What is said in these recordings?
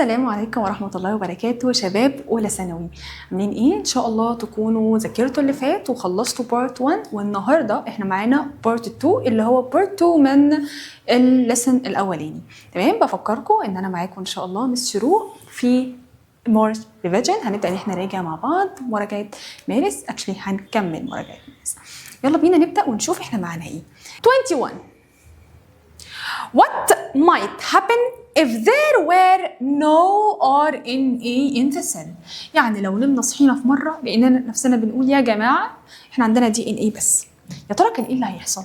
السلام عليكم ورحمة الله وبركاته شباب أولى ثانوي، عاملين إيه؟ إن شاء الله تكونوا ذاكرتوا اللي فات وخلصتوا بارت 1، والنهاردة إحنا معانا بارت 2 اللي هو بارت 2 من الليسن الأولاني. تمام؟ بفكركم إن أنا معاكم إن شاء الله مس شروق في مارس ريفيجن. هنبدأ إن إحنا نراجع مع بعض مراجعة مارس، هنكمل مراجعة مارس. يلا بينا نبدأ ونشوف إحنا معانا إيه. 21. What might happen if there were no RNA in the cell؟ يعني لو نمنا صحينا في مرة لقينا نفسنا بنقول يا جماعة احنا عندنا DNA بس، يا ترى كان ايه اللي هيحصل؟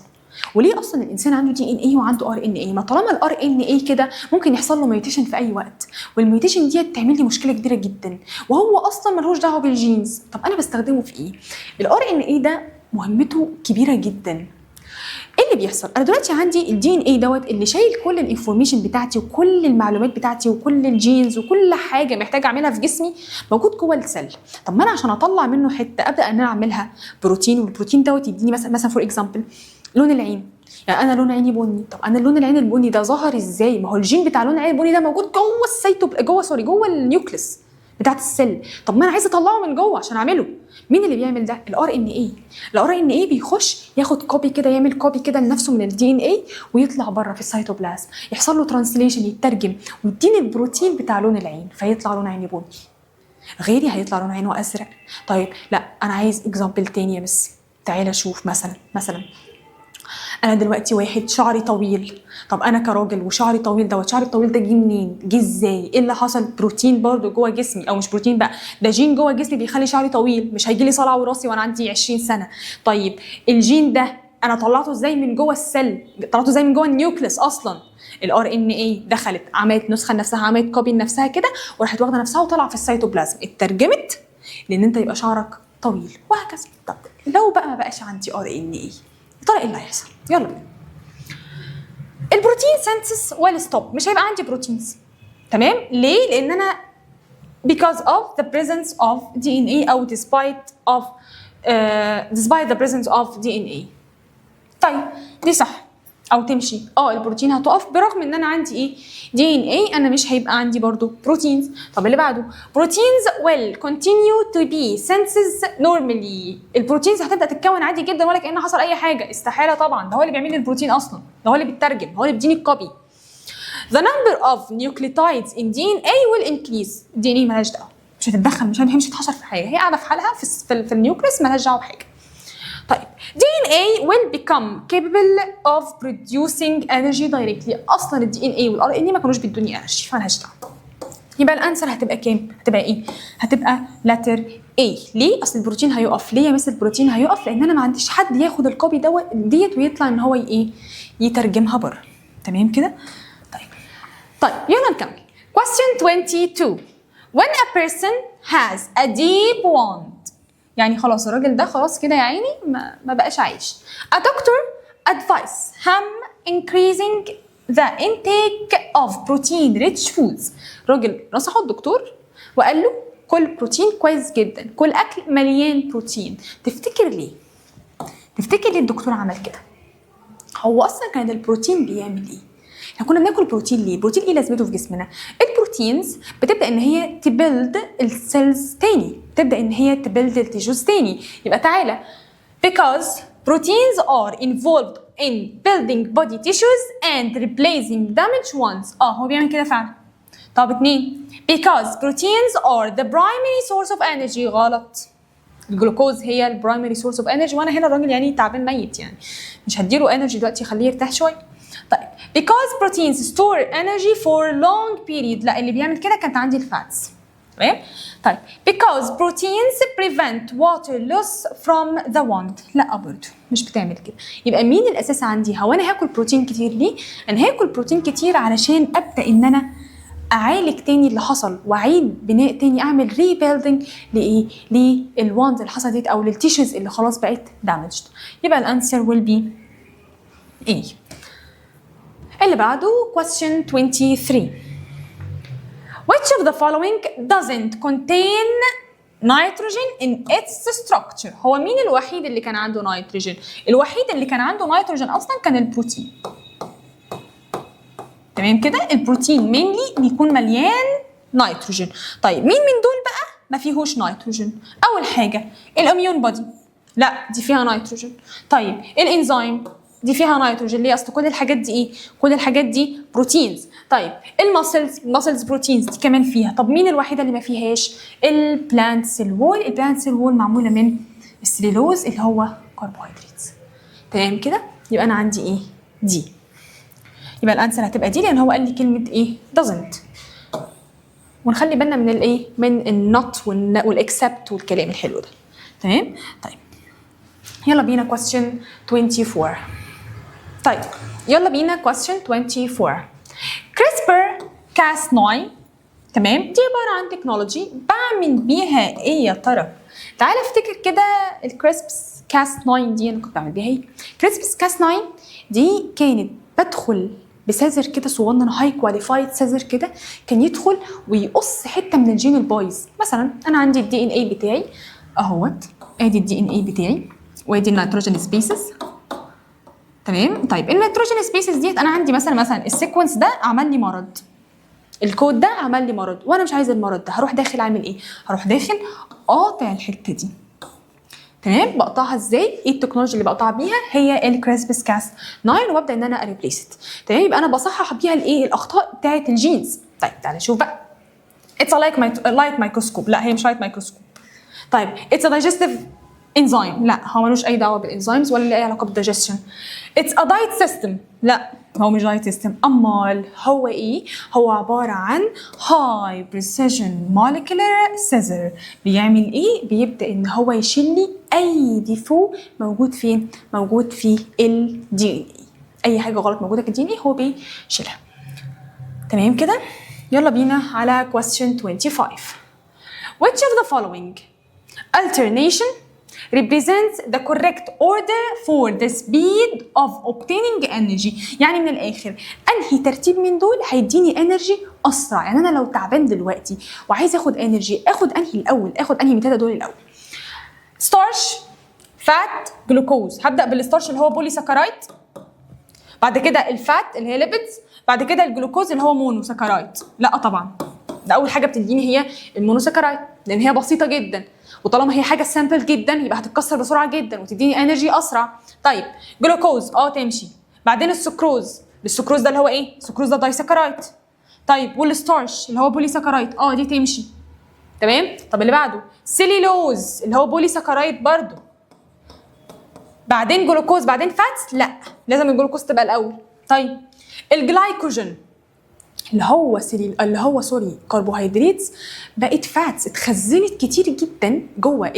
وليه اصلا الانسان عنده DNA وعنده RNA؟ ما طالما ال RNA كده ممكن يحصل له ميوتيشن في اي وقت، والميوتيشن دي تعمل لي مشكلة كبيرة جدا، وهو اصلا ملهوش دعوة بالجينز. طب انا بستخدمه في ايه؟ ال RNA ده مهمته كبيرة جدا. ايه اللي بيحصل؟ انا دلوقتي عندي الدي ان اي دوت اللي شايل كل الانفورميشن بتاعتي وكل المعلومات بتاعتي وكل الجينز وكل حاجه محتاجه اعملها في جسمي موجود جوه السيل. طب ما انا عشان اطلع منه حته ابدا ان انا اعملها بروتين، والبروتين دوت يديني مثلا فور اكزامبل لون العين. يعني انا لون عيني بني، طب انا لون العين البني ده ظهر ازاي؟ ما هو الجين بتاع لون العين البني ده موجود جوه النيوكليس بتاعت السيل. طب ما انا عايزه اطلعه من جوه عشان اعمله. مين اللي بيعمل ده؟ الار ان اي. الار ان اي بيخش ياخد كوبي كده، يعمل كوبي كده لنفسه من الدي ان اي ويطلع بره في السيتوبلازم، يحصل له ترانسليشن، يترجم ويديني البروتين بتاع لون العين، فيطلع لون عيني بني. غيري هيطلع لون عينه ازرق. طيب لا انا عايز اكزامبل تاني بس. تعالى شوف مثلا انا دلوقتي واحد شعري طويل. طب انا كراجل وشعري طويل دوت، شعري الطويل ده جه منين؟ جه ازاي؟ ايه اللي حصل؟ بروتين برضو جوه جسمي، او مش بروتين بقى، ده جين جوه جسمي بيخلي شعري طويل، مش هيجي لي صلع وراسي وانا عندي 20 سنه. طيب الجين ده انا طلعته ازاي من جوه السيل؟ طلعته ازاي من جوه النيوكليس اصلا؟ الار ان اي دخلت عملت نسخه لنفسها، عملت كوبي لنفسها كده، وراحت واخده نفسها وطلع في السيتوبلازم، اترجمت لان انت يبقى شعرك طويل وهكذا. طب لو بقى ما بقاش عندي ار ان اي، يا ترى ايه اللي هيحصل؟ يلا بينا. البروتين سينثيس ويل ستوب، مش هيبقى عندي بروتينز. تمام؟ ليه؟ لان انا because of the presence of DNA او despite the presence of DNA. طيب دي صح او تمشي، البروتين هتقف برغم ان انا عندي ايه؟ دي ان اي، انا مش هيبقى عندي برضو بروتينز. طب اللي بعده proteins will continue to be synthesized normally. البروتينز هتبدا تتكون عادي جدا ولا كأن حصل اي حاجه. استحاله طبعا، ده هو اللي بيعمل لي البروتين اصلا، ده هو اللي بيترجم، هو اللي بيديني الكوبي. the number of nucleotides in DNA will increase. الدي ان اي مالهاش دعوه، مش هتتدخل، مش هتتحشر في حاجه، هي قاعده في حالها في النيوكليس، مالهاش دعوه بحاجه. طيب DNA will become capable of producing energy directly. اصلا الدي ان اي والار ان اي ما كانوش بيدوني انرجي، فمالهاش دعوه. يبقى الانسر هتبقى كام؟ هتبقى ايه؟ هتبقى لتر A. ليه؟ اصل البروتين هيقف. ليه يا مس البروتين هيقف؟ لان انا ما عنديش حد ياخد الكوبي ديت ويطلع ان هو ايه؟ يترجمها بره. تمام كده؟ طيب يلا نكمل. Question 22. When a person has a deep wound، يعني خلاص الراجل ده خلاص كده يا عيني ما بقاش عايش. A doctor advice him increasing the intake of protein rich foods. راجل نصحه الدكتور وقال له كل بروتين كويس جدا، كل اكل مليان بروتين. تفتكر ليه الدكتور عمل كده؟ هو اصلا كان البروتين بيعمل ايه؟ احنا كنا بناكل بروتين ليه؟ بروتين ايه لازمته في جسمنا؟ البروتينز بتبدا ان هي تبيلد السيلز تاني، تبدا ان هي تبيلد التيشوز تاني. يبقى تعالى because proteins are involved in building body tissues and replacing damaged ones. هو بيعمل كده فعلا. طب 2 because proteins are the primary source of energy. غلط. الجلوكوز هي البرايمري سورس اوف انرجي، وانا هنا الراجل يعني تعبان ميت، يعني مش هديله انرجي دلوقتي، خليه يرتاح شويه. طيب because proteins store energy for long period. لا اللي بيعمل كده كانت عندي الفاتس. تمام؟ طيب because proteins prevent water loss from the wound. لا برضه مش بتعمل كده. يبقى مين الاساس عندي؟ هو انا هاكل بروتين كتير ليه؟ انا هاكل بروتين كتير علشان ابدا ان انا اعالج تاني اللي حصل واعيد بناء تاني، اعمل ريبيلدينج لايه؟ للواند اللي حصلت او للتيشوز اللي خلاص بقت دامجد. يبقى الانسر will be A. اللي بعده question 23. Which of the following doesn't contain nitrogen in its structure؟ هو مين الوحيد اللي كان عنده نيتروجين؟ الوحيد اللي كان عنده نيتروجين اصلا كان البروتين. تمام كده؟ البروتين mainly بيكون مليان نيتروجين. طيب مين من دول بقى ما فيهوش نيتروجين؟ اول حاجه الاميون بودي، لا دي فيها نيتروجين. طيب الانزيم دي فيها نيتروجين. ليه؟ اصل كل الحاجات دي ايه؟ كل الحاجات دي بروتينز. طيب المسلز بروتينز دي كمان فيها. طب مين الوحيده اللي ما فيهاش؟ البلانت سيل وول. البلانت سيل وول معموله من السليلوز اللي هو كربوهيدرات. تمام كده؟ يبقى انا عندي ايه؟ دي. يبقى الانسر هتبقى دي لان هو قال لي كلمه ايه؟ doesn't. ونخلي بالنا من الايه؟ من النوت والاكسبت والكلام الحلو ده. تمام؟ طيب يلا بينا question 24. طيب يلا بينا question 24. CRISPR Cas9 تمام، دي عباره عن تكنولوجي بعمل بيها ايه يا ترى؟ تعالى افتكر كده الكريسبس Cas9 دي انا كنت بعمل بيها ايه؟ كريسبس Cas9 دي كانت بدخل بسيزر كده صغنن، هاي كواليفايد سيزر كده، كان يدخل ويقص حته من الجين البايظ. مثلا انا عندي الدي ان اي بتاعي اهوت، ادي الدي ان اي بتاعي وادي النيتروجين سبيسز. تمام. طيب النيتروجين سبيسز ديت انا عندي مثلا السيكونس ده عمل لي مرض، الكود ده عمل لي مرض وانا مش عايزه المرض ده، هروح داخل اعمل ايه؟ هروح داخل قاطع الحته دي. تمام. بقطعها ازاي؟ ايه التكنولوجيا اللي بقطع بيها؟ هي الكريسبس كاس 9 وابدا ان انا اريبليس. تمام. يبقى انا بصحح بيها الايه؟ الاخطاء بتاعه الجينز. طيب تعالى نشوف بقى. اتس لايت مايكروسكوب. لا هي مش لايت مايكروسكوب. طيب اتس دايجستيف انزيم. لا هو ملوش اي دعوه بالانزيمز ولا اي علاقه بالدايجستشن. اتس ا دايت سيستم. لا هو مش دايت سيستم. امال هو ايه؟ هو عباره عن هاي بريسيجن موليكولار سيزر. بيعمل ايه؟ بيبدا ان هو يشيل لي اي ديفو موجود فين؟ موجود في الدي ان اي. اي حاجه غلط موجوده في الدي ان اي هو بيشيلها. تمام كده؟ يلا بينا على question 25. Which of the following alternation represents the correct order for the speed of obtaining energy؟ يعني من الاخر انهي ترتيب من دول هيديني انرجي اسرع؟ يعني انا لو تعبان دلوقتي وعايز اخد انرجي، اخد انهي الاول؟ اخد انهي من الثلاثه دول الاول؟ ستارش، فات، جلوكوز. هبدا بالستارش اللي هو بولي ساكرايد، بعد كده الفات اللي هي ليبيدز، بعد كده الجلوكوز اللي هو مونو ساكرايد. لا طبعا ده اول حاجه بتديني هي المونوساكرايد لان هي بسيطه جدا، وطالما هي حاجه سامبل جدا يبقى هتتكسر بسرعه جدا وتديني انرجي اسرع. طيب جلوكوز تمشي. بعدين السكروز ده اللي هو ايه؟ السكروز ده دايساكرايد. طيب والستارش اللي هو بولي ساكرايد دي تمشي. تمام. طب اللي بعده سيليلوز اللي هو بولي ساكرايد برضو، بعدين جلوكوز بعدين فاتس. لا لازم الجلوكوز تبقى الاول. طيب الجلايكوجين اللي هو كربوهيدرات بقت فاتس اتخزنت كتير جدا جوه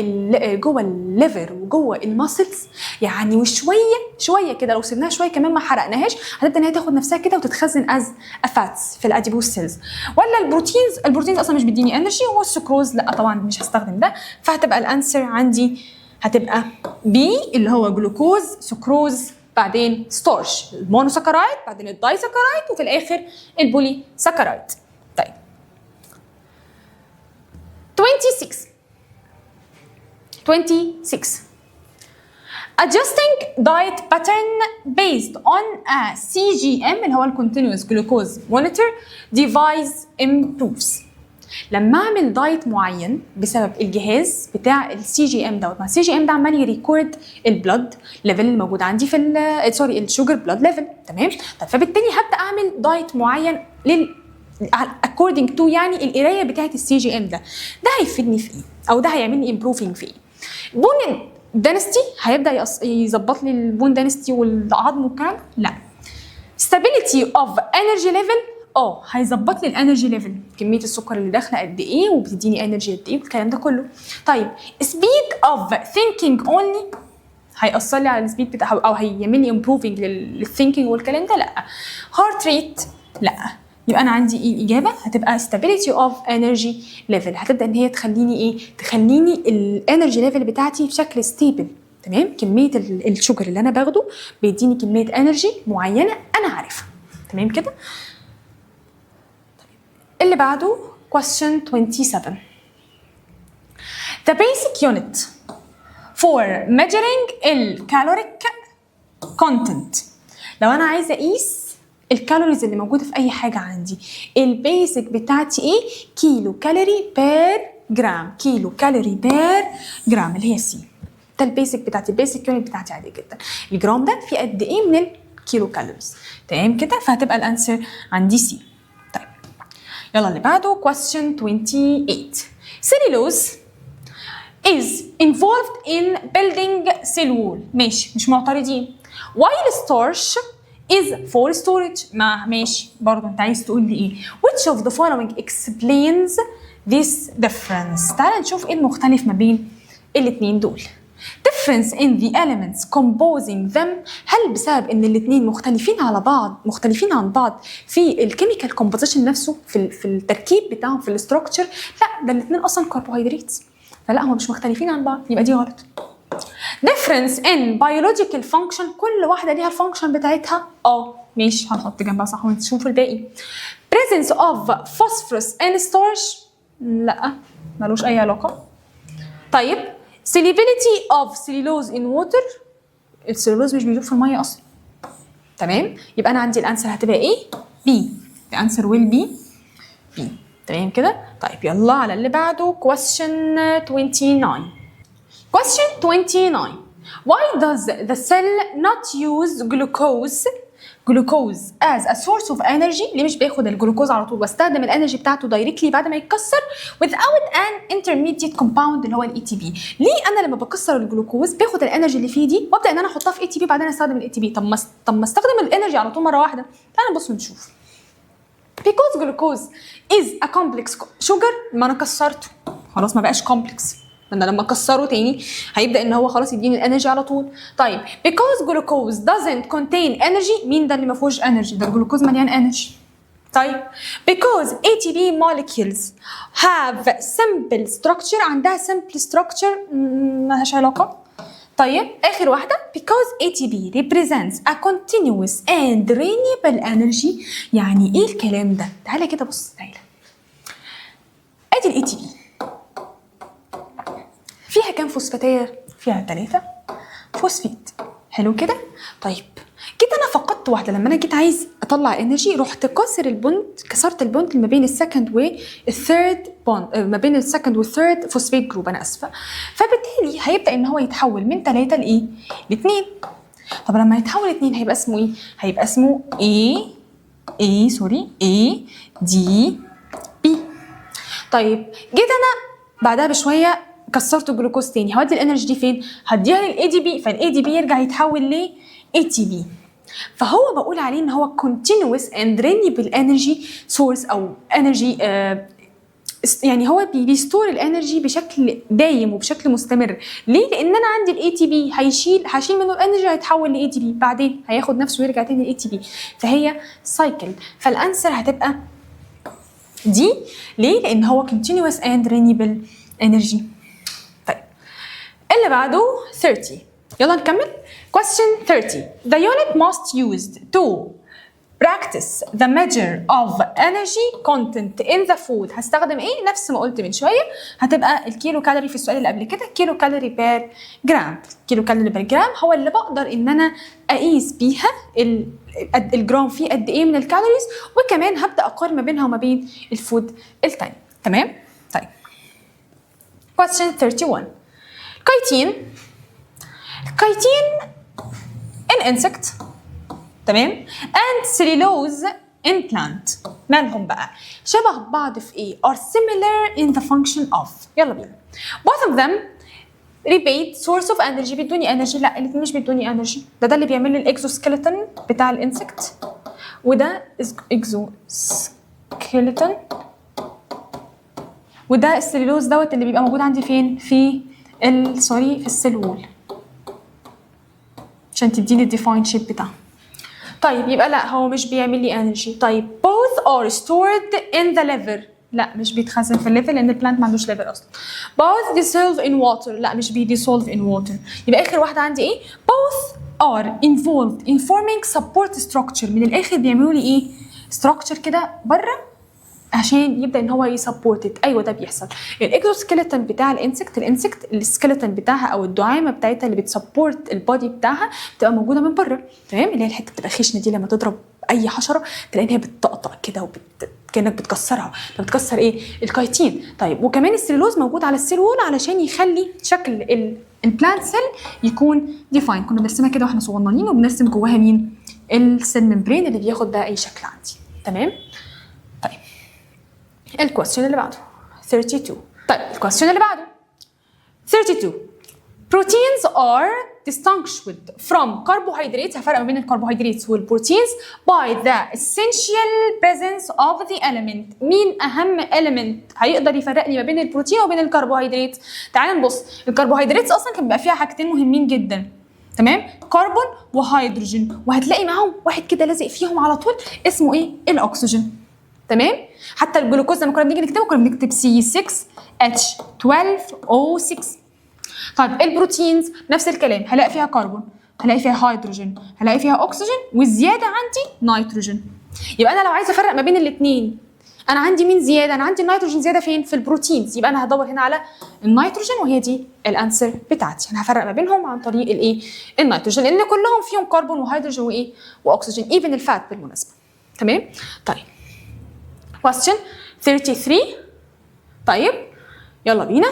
الليفر وجوه الماسلز يعني، وشويه كده لو سيبناها شويه كمان ما حرقناهاش هتبدا ان هي تاخد نفسها كده وتتخزن از فاتس في الاديبوس سيلز. ولا البروتينز اصلا مش بيديني انرجي، والسكروز لا طبعا مش هستخدم ده. فهتبقى الانسر عندي هتبقى بي اللي هو جلوكوز سكروز بعدين ستارش المونوساكرايد بعدين الدايساكرايد وفي الاخر البولي ساكرايد. طيب 26 adjusting diet pattern based on a CGM اللي هو الكونتينوس جلوكوز مونيتور ديفايس improves. لما اعمل دايت معين بسبب الجهاز بتاع السي جي ام دوت، مع السي جي ام ده عمال يريكورد البلد ليفل الموجود عندي في الشوجر بلاد ليفل. تمام. طب فبالتالي هبدا اعمل دايت معين according to يعني القرايه بتاعه السي جي ام ده هيفيدني في ايه؟ او ده هيعمل لي امبروفنج في ايه؟ بون دانستي هيبدا يظبط لي البون دانستي والعظم والكلام؟ لا. stability of energy level هيظبط لي الانرجي ليفل، كميه السكر اللي داخله قد ايه وبتديني انرجي قد ايه والكلام ده كله. طيب سبيد اوف ثينكينج اونلي هيأثر لي على السبيد بتاع او هيعمل لي امبروفنج للثينكينج والكلام ده؟ لا. هارت ريت؟ لا. يبقى انا عندي ايه الاجابه؟ هتبقى stability of energy level. هتبدا ان هي تخليني الانرجي ليفل بتاعتي بشكل ستيبل. تمام. كميه الشوجر اللي انا باخده بيديني كميه انرجي معينه انا عارفها. تمام كده. اللي بعده question 27. The basic unit for measuring caloric content. لو أنا عايزة أقيس الكالوريز اللي موجوده في اي حاجه عندي. البيسك بتاعتي ايه؟ كيلو كالوري بير جرام، كيلو كالوري بير جرام اللي هي سي. ده البيسك بتاعتي، البيسك يونت بتاعتي عادي جدا. الجرام ده في قد ايه من الكيلو كالوريز. تمام كده؟ فهتبقى الانسر عندي سي. طيب يلا اللي بعده question 28. Cellulose is involved in building cell wall. ماشي مش معترضين. while starch is for storage. ما ماشي برضه انت عايز تقول لي ايه؟ which of the following explains this difference. تعال نشوف ايه المختلف ما بين الاتنين دول. difference in the elements composing them. هل بسبب ان الاتنين مختلفين على بعض، مختلفين عن بعض في الكيميكال كومبوزيشن نفسه، في التركيب بتاعهم، في الاستراكشر؟ لا، ده الاتنين اصلا كربوهيدرات، فلا هم مش مختلفين عن بعض، يبقى دي غلط. difference in biological function. كل واحده ليها الفانكشن بتاعتها. ماشي هنحط جنبها صح ونشوف الباقي. presence of phosphorus in starch. لا ملوش اي علاقه. طيب solubility of cellulose in water. السلولوز مش بيدوب في الميه اصلا. تمام، يبقى انا عندي الانسر هتبقى ايه؟ بي. الانسر will be بي. تمام كده؟ طيب يلا على اللي بعده question 29. Question 29. Why does the cell not use glucose as a source of energy؟ ليه مش باخد الجلوكوز على طول واستخدم الانرجي بتاعته دايركتلي بعد ما يتكسر without an intermediate compound اللي هو الاي تي بي؟ ليه انا لما بكسر الجلوكوز باخد الانرجي اللي فيه دي وابدا ان انا احطها في اي تي بي بعدين استخدم الاي تي بي؟ طب ما استخدم الانرجي على طول مره واحده. تعالى نبص ونشوف. because glucose is a complex sugar. ما انا كسرته خلاص ما بقاش كومبلكس، انا لما اكسره تاني هيبدا ان هو خلاص يديني الانرجي على طول. طيب because glucose doesn't contain energy. مين ده اللي ما فيهوش انرجي؟ ده الجلوكوز مليان انرجي. طيب because ATP molecules have simple structure. عندها simple structure مالهاش علاقه. طيب اخر واحده because ATP represents a continuous and renewable energy. يعني ايه الكلام ده؟ تعالى كده بص، تعالى ادي الاي تي بي فيها كام فوسفاتيه؟ فيها 3 فوسفيت. حلو كده؟ طيب جيت انا فقدت واحده، لما انا جيت عايز اطلع انرجي رحت كسرت البوند اللي ما بين السكند والثيرد بوند، ما بين السكند والثيرد فوسفيت جروب، انا اسفه. فبالتالي هيبدا ان هو يتحول من 3 لايه؟ ل2. طب لما يتحول 2 هيبقى اسمه ايه؟ هيبقى اسمه ADP. طيب جيت انا بعدها بشويه كسرت الجلوكوز تاني، هودي الانرجي دي فين؟ هديها للاي دي بي، فالاي دي بي يرجع يتحول ل اي تي بي. فهو بقول عليه ان هو continuous and renewable energy source او energy يعني هو بيستور الانرجي بشكل دايم وبشكل مستمر. ليه؟ لان انا عندي الاي تي بي هشيل منه الانرجي هيتحول لاي تي بي، بعدين هياخد نفسه ويرجع تاني لاي تي بي، فهي سايكل. فالانسر هتبقى دي. ليه؟ لان هو continuous and renewable energy. طيب اللي بعده 30. يلا نكمل. Question 30. The unit most used to practice the measure of energy content in the food. هستخدم ايه؟ نفس ما قلت من شويه، هتبقى الكيلو كالوري في السؤال اللي قبل كده، كيلو كالوري بير جرام. كيلو كالوري بير جرام هو اللي بقدر ان انا اقيس بيها الجرام فيه قد ايه من الكالوريز، وكمان هبدا اقارن ما بينها وما بين الفود الثاني. تمام؟ طيب question 31. كايتين in insect، تمام، and cellulose in plant. مالهم بقى؟ شبه بعض في ايه؟ are similar in the function of. يلا بينا. both of them rebate source of energy. بيدوني energy. لا الاثنين مش بيدوني energy. ده اللي بيعمل لي الاكزوسكيلتون بتاع الانسكت، وده اكزوسكيلتون، وده السليلوز دوت اللي بيبقى موجود عندي فين؟ في في السيل وول، عشان تديني الديفاين شيب بتاعه. طيب يبقى لا هو مش بيعمل لي انرجي. طيب both are stored in the liver. لا مش بيتخزن في الليفر لان البلانت ما عندوش ليفر اصلا. both dissolve in water. لا مش بيديسولف in water. يبقى اخر واحده عندي ايه؟ both are involved in forming support structure. من الاخر بيعملوا لي ايه؟ structure كده بره عشان يبدا ان هو يسبورت. ايوه ده بيحصل. الاكزوسكيلتون بتاع الانسكت السكيلتون بتاعها او الدعامه بتاعتها اللي بتسبورت البادي بتاعها بتبقى موجوده من بره، تمام، اللي هي الحته بتبقى خشنه دي، لما تضرب اي حشره تلاقي ان هي بتطقطق كده كانك بتكسرها. فبتكسر ايه؟ الكايتين. طيب وكمان السيلولوز موجود على السيل وول علشان يخلي شكل البلانت سيل يكون ديفاين. كنا بنرسمها كده واحنا صغننين، وبنرسم جواها مين؟ السيل ممبرين اللي بياخد بقى اي شكل عندي، تمام. طيب الكويستشن اللي بعده 32. طيب الكويستشن اللي بعده 32. Proteins are distinguished from carbohydrates. هفرق ما بين الكربوهيدرات والبروتينز by the essential presence of the element. مين أهم element هيقدر يفرق لي ما بين البروتين وبين الكربوهيدرات؟ تعال نبص. الكربوهيدرات أصلا كان بيبقى فيها حاجتين مهمين جدا، تمام، كربون وهيدروجين، وهتلاقي معاهم واحد كده لازق فيهم على طول اسمه ايه؟ الأكسجين، تمام. حتى الجلوكوز لما كنا بنيجي نكتبه كنا بنكتب C6H12O6. طيب البروتينز نفس الكلام، هلاقي فيها كربون، هلاقي فيها هيدروجين، هلاقي فيها اكسجين، والزياده عندي نيتروجين. يبقى انا لو عايزه افرق ما بين الاثنين، انا عندي مين زياده؟ انا عندي النيتروجين زياده فين؟ في البروتينز. يبقى انا هدور هنا على النيتروجين، وهي دي الانسر بتاعتي. انا هفرق ما بينهم عن طريق الايه؟ النيتروجين، لان كلهم فيهم كربون وهيدروجين وايه؟ واكسجين، ايفن الفات بالمناسبه، تمام. طيب question 33. طيب يلا بينا.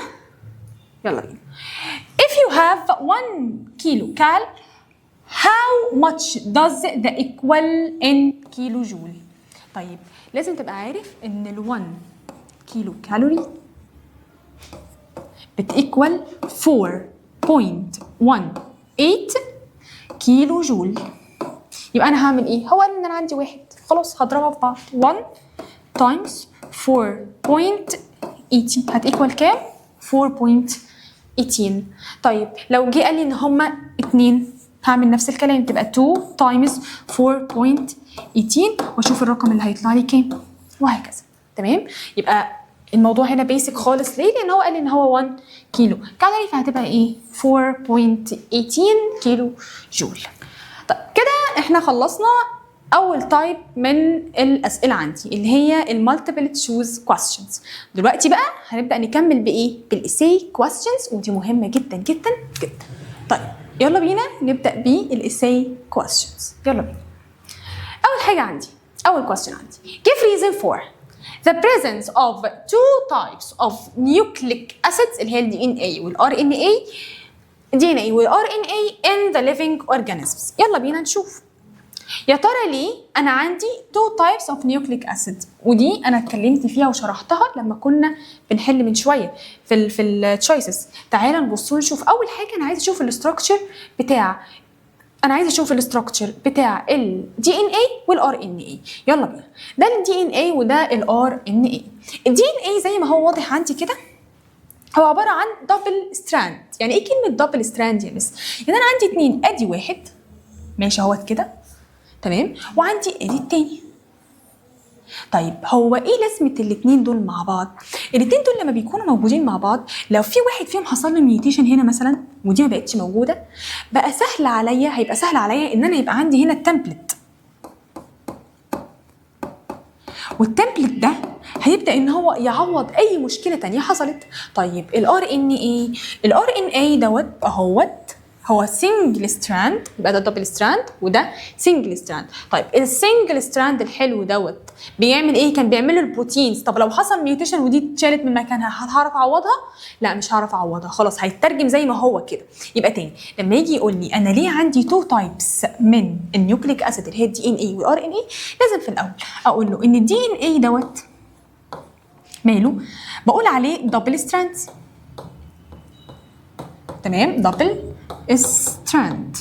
If you have 1 kilo cal, how much does the equal in كيلو جول؟ طيب لازم تبقى عارف ان ال 1 كيلو كالوري بتيكوال 4.18 كيلو جول. يبقى انا هعمل ايه؟ هو ان انا عندي واحد، خلاص هضربها في بعض. 1 times 4.18 هتيكوال كام؟ 4.18. طيب لو جه قال لي ان هما 2 هعمل نفس الكلام، تبقى 2 times 4.18 واشوف الرقم اللي هيطلع لي كام، وهكذا، تمام. يبقى الموضوع هنا بيسك خالص. ليه؟ لان هو قال لي ان هو 1 كيلو كالوري، فهتبقى ايه؟ 4.18 كيلو جول. طيب كده احنا خلصنا اول تايب من الاسئله عندي اللي هي المالتيبل تشوز كويستشنز. دلوقتي بقى هنبدا نكمل بايه؟ بالاساي كويستشنز، ودي مهمه جدا جدا جدا. طيب يلا بينا نبدا بالاساي كويستشنز. يلا بينا. اول حاجه عندي، اول كويستشن عندي give reason for the presence of 2 types of nucleic acids اللي هي الدي ان اي والار ان اي، دي ان اي والار ان اي in the living organisms. يلا بينا نشوف. يا ترى ليه انا عندي 2 types of nucleic acid؟ ودي انا اتكلمت فيها وشرحتها لما كنا بنحل من شويه في التشويسز. تعالى نبص ونشوف. اول حاجه انا عايزه اشوف الاستراكشر بتاع الدي ان اي والار ان اي. يلا بينا. ده الدي ان اي وده الار ان اي. الدي ان اي زي ما هو واضح عندي كده هو عباره عن دبل ستراند. يعني ايه كلمه دبل ستراند يا مس؟ يعني انا عندي 2، ادي واحد ماشي اهوت كده، تمام، وعندي ادي التاني. طيب هو ايه لازمه الاثنين دول مع بعض؟ الاثنين دول لما بيكونوا موجودين مع بعض، لو في واحد فيهم حصل له ميوتيشن هنا مثلا ودي ما بقتش موجوده، بقى سهل عليا، هيبقى سهل عليا ان انا يبقى عندي هنا التمبلت، والتمبلت ده هيبدا ان هو يعوض اي مشكله تانية حصلت. طيب الار ان اي دوت اهوت هو سنجل ستراند، يبقى ده دبل ستراند وده سنجل ستراند. طيب السنجل ستراند الحلو دوت بيعمل ايه؟ كان بيعمل له البروتينز. طب لو حصل ميوتيشن ودي اتشالت من مكانها هعرف اعوضها؟ لا مش هعرف اعوضها، خلاص هيترجم زي ما هو كده. يبقى تاني لما يجي يقول لي انا ليه عندي 2 تايبس من النيوكليك اسيد اللي هي الدي ان اي والار ان اي، لازم في الاول اقول له ان الدي ان اي دوت ماله؟ بقول عليه دبل ستراند، تمام، دبل ستراند.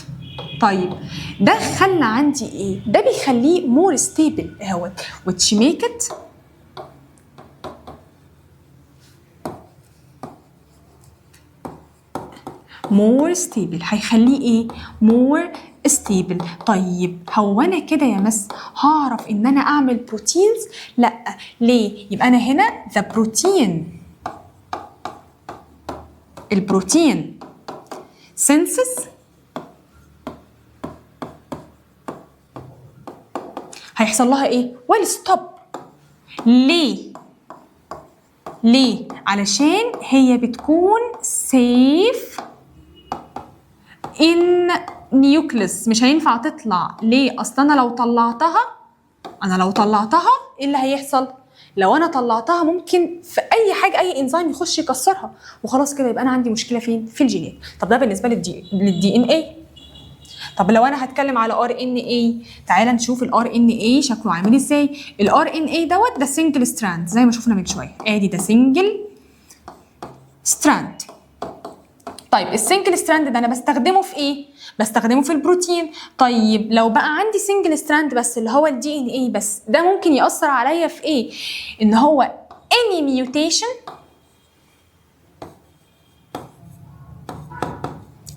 طيب ده خلى عندي ايه؟ ده بيخليه مور ستيبل اهوت which make it مور ستيبل. هيخليه ايه؟ مور ستيبل. طيب هو انا كده يا مس هعرف ان انا اعمل بروتينز؟ لا. ليه؟ يبقى انا هنا ذا بروتين، البروتين سينثيس هيحصل لها ايه؟ ويل ستوب. ليه؟ ليه؟ علشان هي بتكون safe in nucleus، مش هينفع تطلع. ليه؟ اصل انا لو طلعتها ايه اللي هيحصل؟ لو انا طلعتها ممكن في اي حاجه اي انزيم يخش يكسرها وخلاص كده، يبقى انا عندي مشكله فين؟ في الجينات. طب ده بالنسبه للدي ان اي. طب لو انا هتكلم على ار ان اي، تعالى نشوف الار ان اي شكله عامل ازاي. الار ان اي دوت ده سنجل ستراند زي ما شفنا من شويه، ادي ده سنجل ستراند. طيب السنجل ستراند ده انا بستخدمه في ايه؟ بستخدمه في البروتين. طيب لو بقى عندي سنجل ستراند بس اللي هو الدي ان اي بس، ده ممكن يأثر عليا في ايه؟ ان هو any mutation،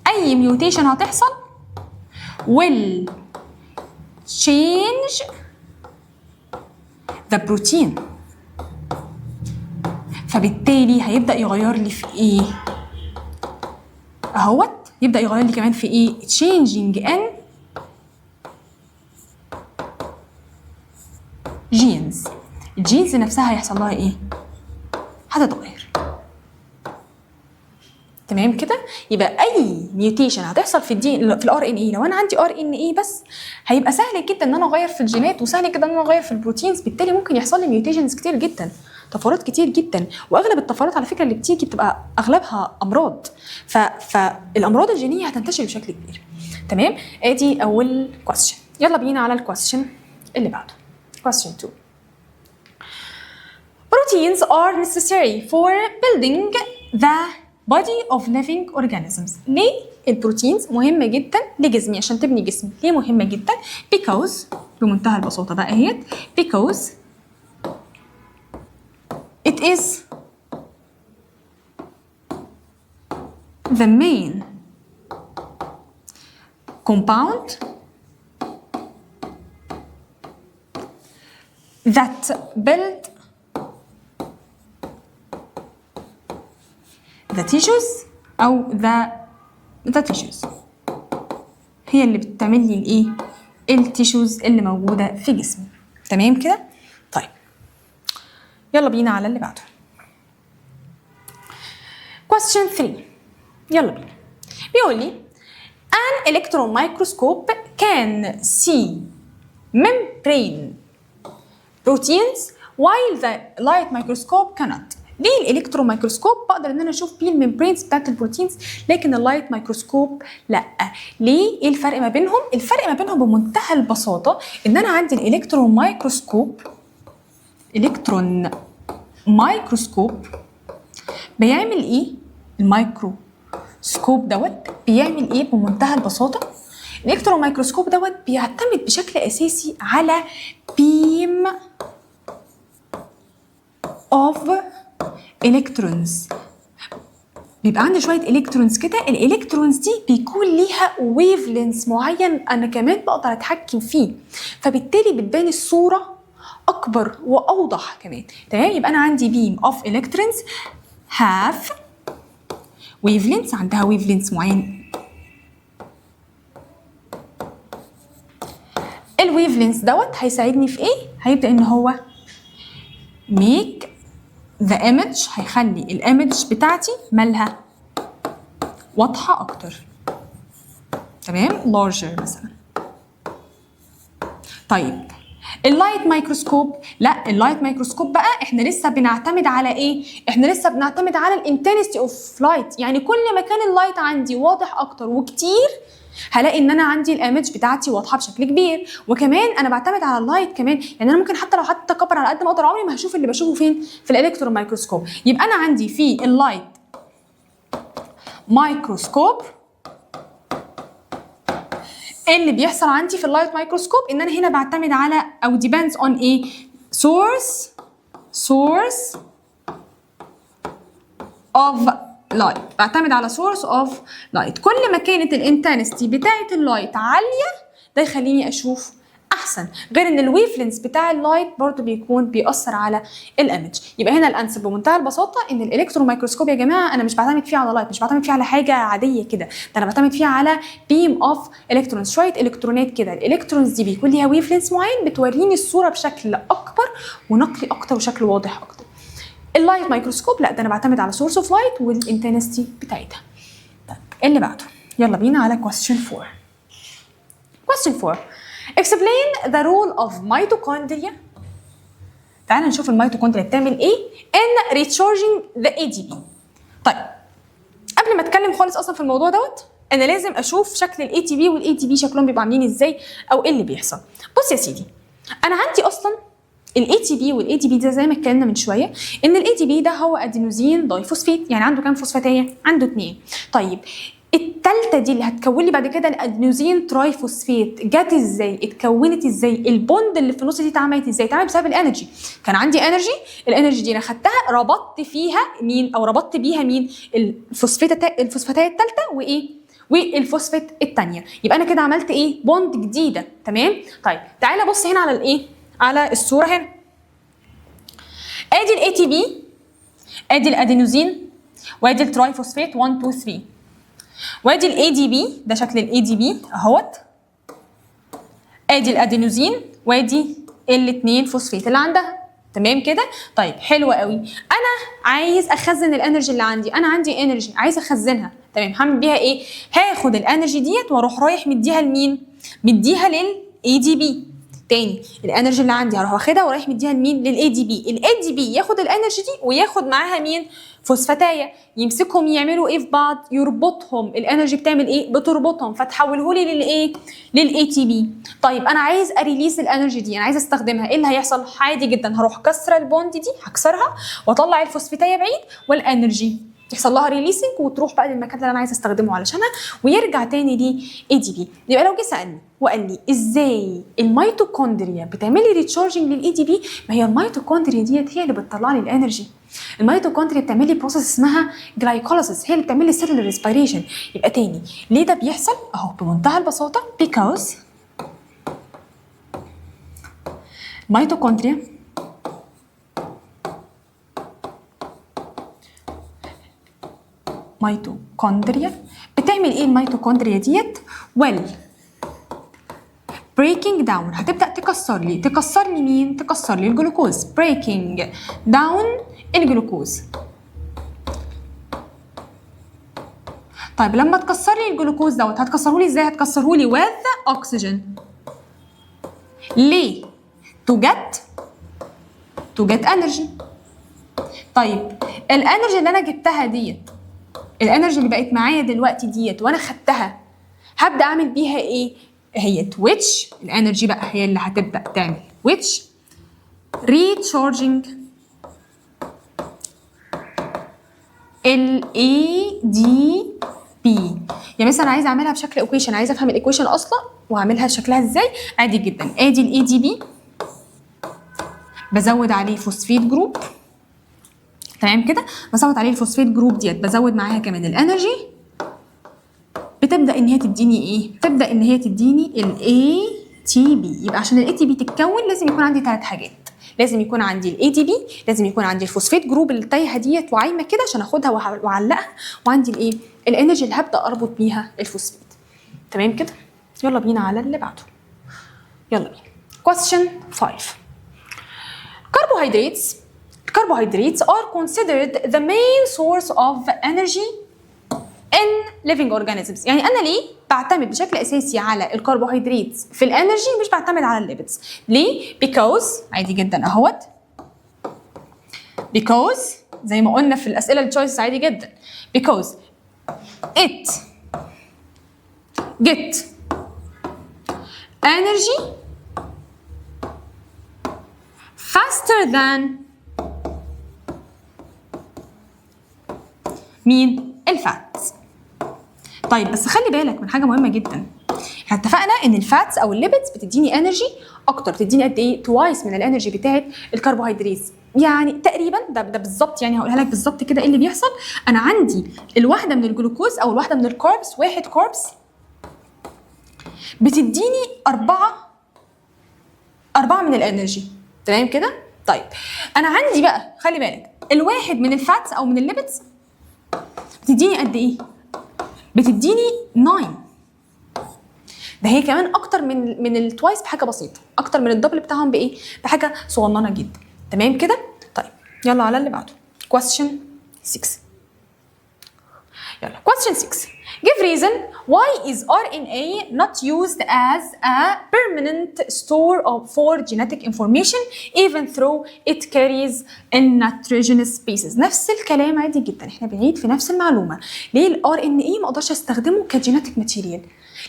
اي ميوتيشن هتحصل will change the protein، فبالتالي هيبدأ يغير لي في ايه؟ اهوت يبدأ يغير لي كمان في ايه؟ changing in genes. الجينز نفسها هيحصل لها ايه؟ هتتغير. تمام كده؟ يبقى اي ميوتيشن هتحصل في الار ان اي، لو انا عندي ار ان اي بس هيبقى سهل جدا ان انا اغير في الجينات، وسهل جدا ان انا اغير في البروتينز، بالتالي ممكن يحصل لي ميوتيشنز كتير جدا، طفرات كتير جدا. واغلب الطفرات على فكره اللي بتيجي بتبقى اغلبها امراض، فالامراض الجينيه هتنتشر بشكل كبير. تمام؟ ادي اول كويستشن. يلا بينا على الكويستشن اللي بعده. question 2. Proteins are necessary for building the body of living organisms. ليه البروتينز مهمة جدا لجسمي عشان تبني جسمي؟ ليه مهمة جدا؟ because بمنتهى البساطة بقى اهيت because it is the main compound that build the tissues أو the tissues، هي اللي بتعمل لي الايه؟ التيشوز اللي موجودة في جسمي. تمام كده؟ طيب يلا بينا على اللي بعده. question 3. يلا بينا. بيقول لي an electron microscope can see membrane proteins while the light microscope cannot. ليه الالكترون مايكروسكوب بقدر ان انا اشوف بيه الممبرينز بتاعت البروتينز لكن اللايت مايكروسكوب لا؟ ليه؟ ايه الفرق ما بينهم؟ الفرق ما بينهم بمنتهى البساطه ان انا عندي الالكترون مايكروسكوب، الكترون مايكروسكوب بيعمل ايه؟ الميكروسكوب دوت بيعمل ايه بمنتهى البساطه؟ الالكترون مايكروسكوب دوت بيعتمد بشكل اساسي على بيم اوف الكترونز. بيبقى عندي شويه الكترونز كده، الالكترونز دي بيكون ليها ويف لينث معين انا كمان بقدر اتحكم فيه، فبالتالي بتبان الصوره اكبر واوضح كمان. تمام؟ يبقى انا عندي بيم اوف الكترونز هاف ويف لينث، عندها ويف لينث معين. الويف لينث دوت هيساعدني في ايه؟ هيبدا ان هو make the image، هيخلي الايمج بتاعتي مالها واضحه اكتر. تمام؟ larger مثلا. طيب اللايت مايكروسكوب لا، اللايت مايكروسكوب بقى احنا لسه بنعتمد على ايه؟ احنا لسه بنعتمد على الانتنسيتي اوف لايت، يعني كل ما كان اللايت عندي واضح اكتر وكتير هلاقي ان انا عندي الايمج بتاعتي واضحه بشكل كبير. وكمان انا بعتمد على اللايت كمان، يعني انا ممكن حتى لو حتى كبر على قد ما اقدر عمري ما هشوف اللي بشوفه فين؟ في الالكترون مايكروسكوب. يبقى انا عندي في اللايت مايكروسكوب اللي بيحصل عندي في اللايت مايكروسكوب ان انا هنا بعتمد على او depends on ايه؟ source of light، بعتمد على source of light. كل ما كانت الانتنسيتي بتاعه اللايت عاليه ده يخليني اشوف احسن، غير ان الويف لينث بتاع اللايت برضو بيأثر على الايمج. يبقى هنا الانسر بمنتهى البساطه ان الالكترون مايكروسكوب يا جماعه انا مش بعتمد فيه على لايت، مش بعتمد فيه على حاجه عاديه كده، ده انا بعتمد فيه على بيم اوف الكترونز، شويه الكترونات كده. الالكترونز دي بيكون ليها ويف لينث معين بتوريني الصوره بشكل اكبر ونقي اكتر وشكل واضح اكتر. اللايت مايكروسكوب لا، ده انا بعتمد على سورس اوف لايت والانتنسيتي بتاعتها. طيب اللي بعده يلا بينا على question 4. question 4 explain the role of mitochondria. تعالى نشوف الميتوكوندريا بتعمل ايه in recharging the ATP. طيب قبل ما اتكلم خالص اصلا في الموضوع دوت، انا لازم اشوف شكل الاي تي بي والاي تي بي شكلهم بيبقوا عاملين ازاي او ايه اللي بيحصل. بص يا سيدي، انا عندي اصلا الاي تي بي والاي تي بي ده زي ما اتكلمنا من شويه ان الاي تي بي ده هو ادينوزين دايفوسفيت، يعني عنده كام فوسفاتيه؟ عنده 2. طيب التالتة دي اللي هتكون لي بعد كده الادينوزين ترايفوسفيت جت ازاي؟ اتكونت ازاي؟ البوند اللي في النص دي اتعملت ازاي؟ اتعملت بسبب الانرجي. كان عندي انرجي، الانرجي دي انا خدتها ربطت فيها مين او ربطت بيها مين؟ الفوسفاتيه الثالثه وايه؟ والفوسفات الثانيه. يبقى انا كده عملت ايه؟ بوند جديده. تمام؟ طيب تعالى بص هنا على الايه؟ على الصوره هنا. ادي الاي تي بي، ادي الادينوزين، وادي الترايفوسفات 1 2 3، وادي الاي دي بي، ده شكل الاي دي بي اهوت. ادي الادينوزين وادي الاثنين فوسفات اللي عندها. تمام كده؟ طيب حلو قوي. انا عايز اخزن الانرجي اللي عندي، انا عندي انرجي عايز اخزنها. تمام، هعمل بيها ايه؟ هاخد الانرجي ديت واروح رايح مديها لمين؟ مديها للاي دي بي. تاني الانرجي اللي عندي هروح واخدها ورايح مديها لمين؟ للاي دي بي. الاي دي بي ياخد الانرجي دي وياخد معاها مين؟ فوسفاتايه، يمسكهم يعملوا ايه في بعض؟ يربطهم. الانرجي بتعمل ايه؟ بتربطهم، فتحوله لي للايه؟ للاي تي بي. طيب انا عايز اريليس الانرجي دي، انا عايز استخدمها، ايه اللي هيحصل؟ عادي جدا هروح كسره البوند دي، هكسرها واطلع الفوسفاتيه بعيد والانرجي يحصل لها ريليسنج وتروح بقى للمكان اللي انا عايزه استخدمه علشانها ويرجع تاني لي اي دي بي. يبقى لو جه سالني وقال لي ازاي الميتوكوندريا بتعمل لي ريتشارجنج للاي دي بي، ما هي الميتوكوندريا ديت هي اللي بتطلع لي الانرجي. الميتوكوندريا بتعمل لي بروسيس اسمها جلايكوليسيس، هي اللي بتعمل لي سيلولار ريسبيريشن. يبقى تاني ليه ده بيحصل؟ اهو بمنتهى البساطه because ميتوكوندريا بتعمل ايه الميتوكوندريا ديت؟ breaking down، هتبدا تكسر لي مين؟ تكسر لي الجلوكوز. breaking down الجلوكوز. طيب لما تكسر لي الجلوكوز دوت هتكسره لي ازاي؟ هتكسره لي with oxygen. ليه؟ to get energy. طيب الانرجي اللي انا جبتها ديت، الانرجي اللي بقت معايا دلوقتي ديت وانا خدتها، هبدا اعمل بيها ايه؟ هي which الانرجي بقى هي اللي هتبدا تعمل which recharging ال ADP. يعني مثلا عايزه اعملها بشكل ايكويشن، عايزه افهم الايكويشن اصلا واعملها شكلها ازاي. عادي جدا، ادي ال ADP بزود عليه فوسفيت جروب. تمام كده؟ بزود عليه الفوسفيت جروب ديت، بزود معاها كمان الانرجي، بتبدا ان هي تديني ايه؟ بتبدا ان هي تديني الاي تي بي. يبقى عشان الاي تي بي تتكون لازم يكون عندي 3 حاجات. لازم يكون عندي الاي دي بي، لازم يكون عندي الفوسفيت جروب اللي تايهه ديت وعايمه كده عشان اخدها واعلقها، وعندي الايه؟ الانرجي اللي هبدا اربط بيها الفوسفيت. تمام كده؟ يلا بينا على اللي بعده. يلا بينا. question 5. Carbohydrates are considered the main source of energy in living organisms. يعني انا ليه بعتمد بشكل اساسي على الكربوهيدرات في الانرجي مش بعتمد على الليبيدز؟ ليه؟ because عادي جدا اهوت، because زي ما قلنا في الاسئله التشويس عادي جدا، because it get energy faster than مين؟ الفاتس. طيب بس خلي بالك من حاجه مهمه جدا، احنا اتفقنا ان الفاتس او الليبيدز بتديني انرجي اكتر، بتديني قد ايه؟ توايس من الانرجي بتاعت الكربوهيدرات. يعني تقريبا ده بالظبط، يعني هقولها لك بالظبط كده ايه اللي بيحصل. انا عندي الواحده من الجلوكوز او الواحده من الكاربس، واحد كاربس بتديني 4 من الانرجي. تمام كده؟ طيب انا عندي بقى خلي بالك الواحد من الفاتس او من الليبيدز بتديني قد ايه؟ بتديني 9. ده هي كمان اكتر من التوايس بحاجه بسيطه، اكتر من الدبل بتاعهم بايه؟ بحاجه صغننه جدا. تمام كده؟ طيب يلا على اللي بعده. question 6. يلا question 6. Give reason why is RNA not used as a permanent store for genetic information even though it carries in nitrogenous bases. نفس الكلام عادي جدا، احنا بنعيد في نفس المعلومة. ليه ال RNA ما اقدرش استخدمه كجينيتك ماتيريال؟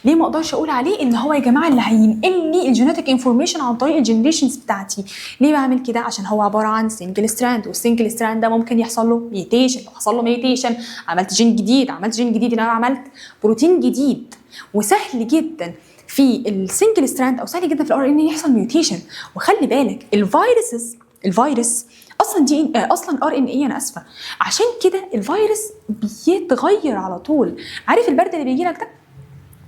ليه ما اقدرش اقول عليه ان هو يا جماعه اللي هينقل لي الجينيتك انفورميشن عن طريق الجنريشنز بتاعتي؟ ليه بعمل كده؟ عشان هو عباره عن سنجل ستراند، والسنجل ستراند ده ممكن يحصل له ميوتيشن. لو حصل له ميوتيشن عملت جين جديد، اللي انا عملت بروتين جديد. وسهل جدا في السنجل ستراند او سهل جدا في الار ان يحصل ميوتيشن. وخلي بالك الفيروس اصلا ار ان اي، انا اسفه. عشان كده الفيروس بيتغير على طول. عارف البرد اللي بيجي لك ده؟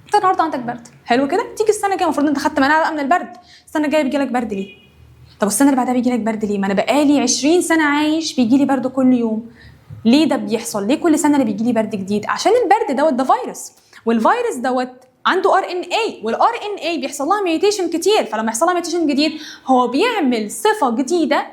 انت النهارده عندك برد، حلو كده، تيجي السنه الجايه المفروض انت خدت مناعه بقى من البرد، السنه الجايه بيجي لك برد ليه؟ طب السنه اللي بعدها بيجي لك برد ليه؟ ما انا بقالي 20 سنه عايش بيجي لي برد كل يوم. ليه ده بيحصل؟ ليه كل سنه اللي بيجي لي برد جديد؟ عشان البرد دوت ده فيروس، والفيروس دوت عنده ار ان اي، والار ان اي بيحصل لها ميوتيشن كتير. فلما يحصل لها ميوتيشن جديد هو بيعمل صفه جديده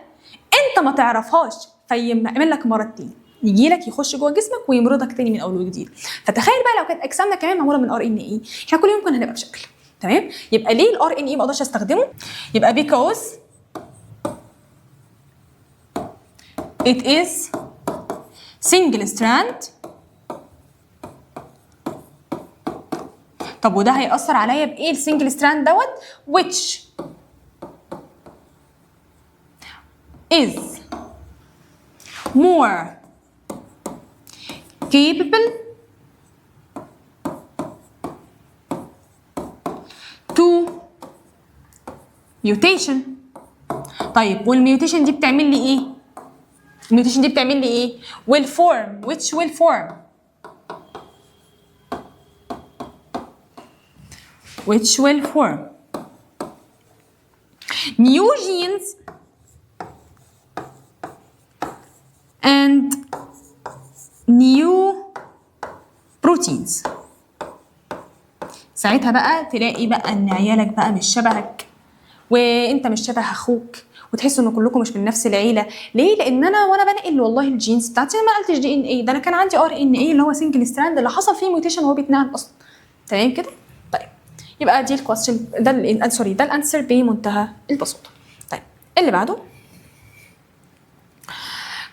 انت ما تعرفهاش، فيعمل لك مرض تاني، يجي لك يخش جوه جسمك ويمرضك تاني من اول وجديد. فتخيل بقى لو كانت اجسامنا كمان معموله من ار ان اي، احنا كل يوم كنا هنبقى بشكل. تمام؟ يبقى ليه الار ان اي ما اقدرش استخدمه؟ يبقى because it is single strand. طب وده هيأثر عليا بايه السنجل ستراند دوت؟ which is more capable to mutation. طيب والميوتيشن دي بتعمل لي ايه؟ الميوتيشن دي بتعمل لي ايه؟ will form which will form new genes and new proteins. ساعتها بقى تلاقي بقى ان عيالك بقى مش شبهك، وانت مش شبه اخوك، وتحسوا ان كلكم مش من نفس العيله. ليه؟ لان وانا بنقل والله الجينز بتاعتي، ما نقلتش دي ان ايه، ده انا كان عندي ار ان ايه اللي هو سنجل ستراند اللي حصل فيه ميوتيشن وهو بيتنقل اصلا. تمام كده؟ طيب يبقى دي الكويستشن ده ده الانسر بمنتهى البساطه. طيب اللي بعده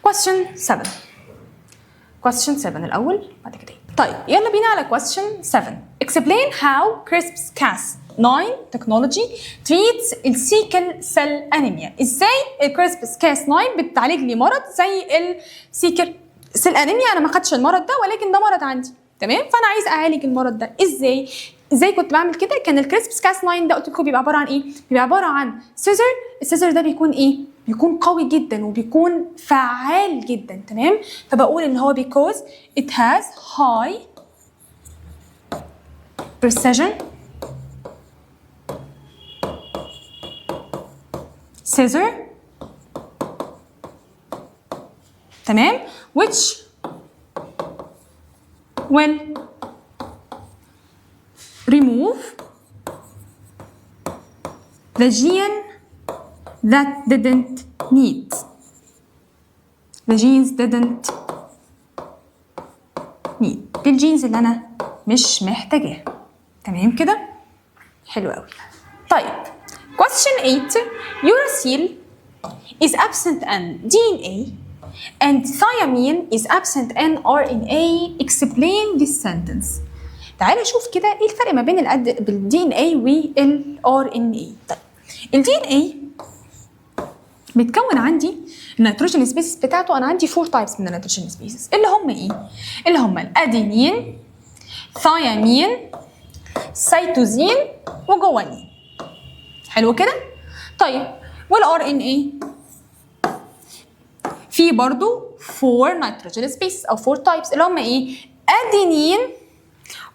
question 7 الاول بعد كده. طيب يلا بينا على question 7. explain how CRISPR-Cas9 technology treats السيكل سيل انيميا. ازاي الCRISPR-Cas9 بتعالج لي مرض زي السيكل سيل انيميا؟ انا ما خدتش المرض ده ولكن ده مرض عندي، تمام؟ فانا عايز اعالج المرض ده. ازاي كنت بعمل كده؟ كان الCRISPR-Cas9 ده قلت لكم بيبقى عباره عن ايه؟ بيبقى عباره عن سيزر. السيزر ده بيكون ايه؟ بيكون قوي جدا وبيكون فعال جدا، تمام؟ فبقول ان هو because it has high precision scissor، تمام؟ which will remove the gene that didn't need. The genes didn't need. دي الجينز اللي أنا مش محتاجاها. تمام كده؟ حلو قوي. طيب question 8. uracil is absent in DNA and thiamine is absent in RNA. explain this sentence. تعالى شوف كده ايه الفرق ما بين الدي ان اي والار ان اي. طيب الدي ان اي بيتكون عندي النيتروجين سبيسيس بتاعته. انا عندي 4 تايبس من النيتروجين سبيسيس اللي هم ايه؟ اللي هم الادينين، ثيامين، سيتوزين، وجوانين. حلو كده؟ طيب والار ان اي في برضو 4 نيتروجين سبيسيس او 4 تايبس اللي هم ايه؟ ادينين،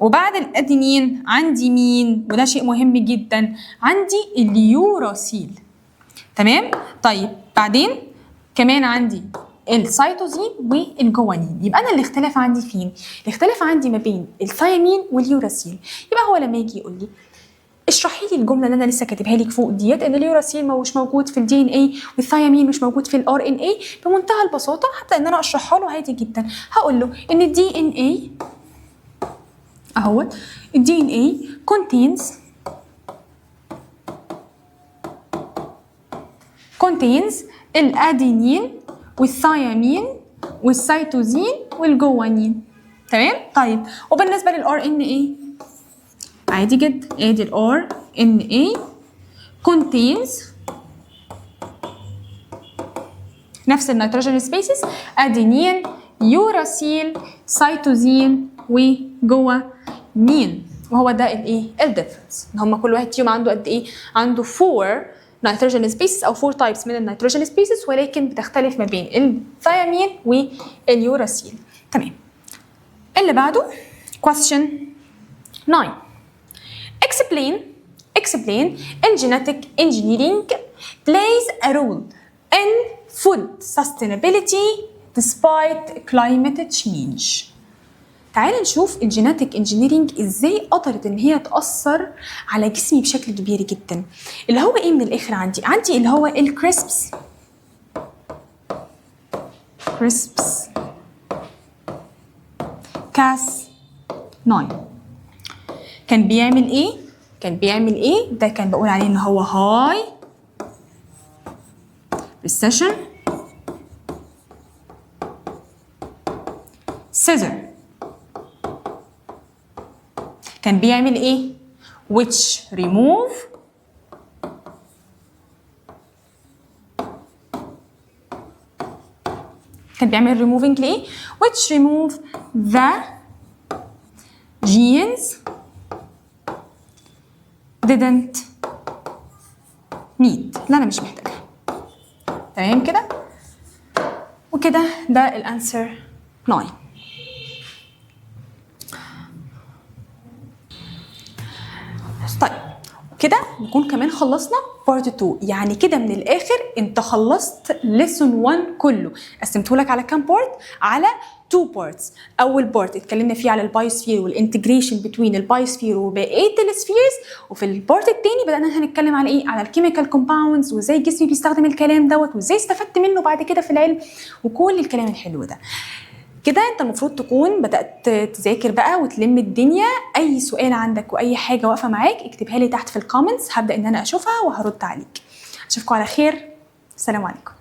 وبعد الادينين عندي مين؟ وده شيء مهم جدا، عندي اليوراسيل. تمام؟ طيب بعدين كمان عندي السيتوزين والجوانين. يبقى انا الاختلاف عندي فين؟ الاختلاف عندي ما بين الثيامين واليوراسيل. يبقى هو لما يجي يقول لي اشرحي لي الجمله اللي انا لسه كاتبها لك فوق ديت، ان اليوراسيل مش موجود في الدي ان اي والثيامين مش موجود في الار ان اي. بمنتهى البساطه هبدا ان انا اشرحها له عادي جدا. هقول له ان الدي ان اي اهوت، الدي ان اي contains الادينين والثيامين والسيتوزين والجوانين. تمام؟ طيب وبالنسبه للار ان اي عادي جدا، ادي الار ان اي contains نفس النيتروجين سبيسيس، ادينين، يوراسيل، سيتوزين وجوانين. وهو ده الايه؟ الديفرنس، ان هم كل واحد فيهم عنده قد ايه؟ عنده 4 نيتروجين سبيسيس او 4 تايبس من النيتروجين سبيسيس، ولكن بتختلف ما بين الثيامين واليوراسيل. تمام. اللي بعده question 9. Explain in genetic engineering plays a role in food sustainability despite climate change. تعالى نشوف الجيناتيك انجينيرينج ازاي قدرت ان هي تأثر على جسمي بشكل كبير جدا. اللي هو ايه من الاخر؟ عندي اللي هو الكريسبس كاس 9 كان بيعمل ايه؟ ده كان بقول عليه ان هو هاي precision scissor. كان بيعمل ايه؟ which remove كان بيعمل removing ليه؟ which remove the genes didn't need، لا انا مش محتاجها. تمام كده؟ وكده ده الانسر 9. طيب كده نكون كمان خلصنا بارت 2. يعني كده من الاخر انت خلصت ليسون 1 كله. قسمته لك على كام بارت؟ على 2 بارتس. اول بارت اتكلمنا فيه على البايوسفير والانتجريشن بين البايوسفير وبقيه السفيرز، وفي البارت الثاني بدانا هنتكلم على ايه؟ على الكيميكال كومباوندز وازاي جسمي بيستخدم الكلام دوت وازاي استفدت منه بعد كده في العلم وكل الكلام الحلو ده. كده انت المفروض تكون بدأت تذاكر بقى وتلم الدنيا. اي سؤال عندك واي حاجة واقفة معاك اكتبها لي تحت في الكومنتس، هبدأ ان انا اشوفها وهرد عليك. اشوفكم على خير، السلام عليكم.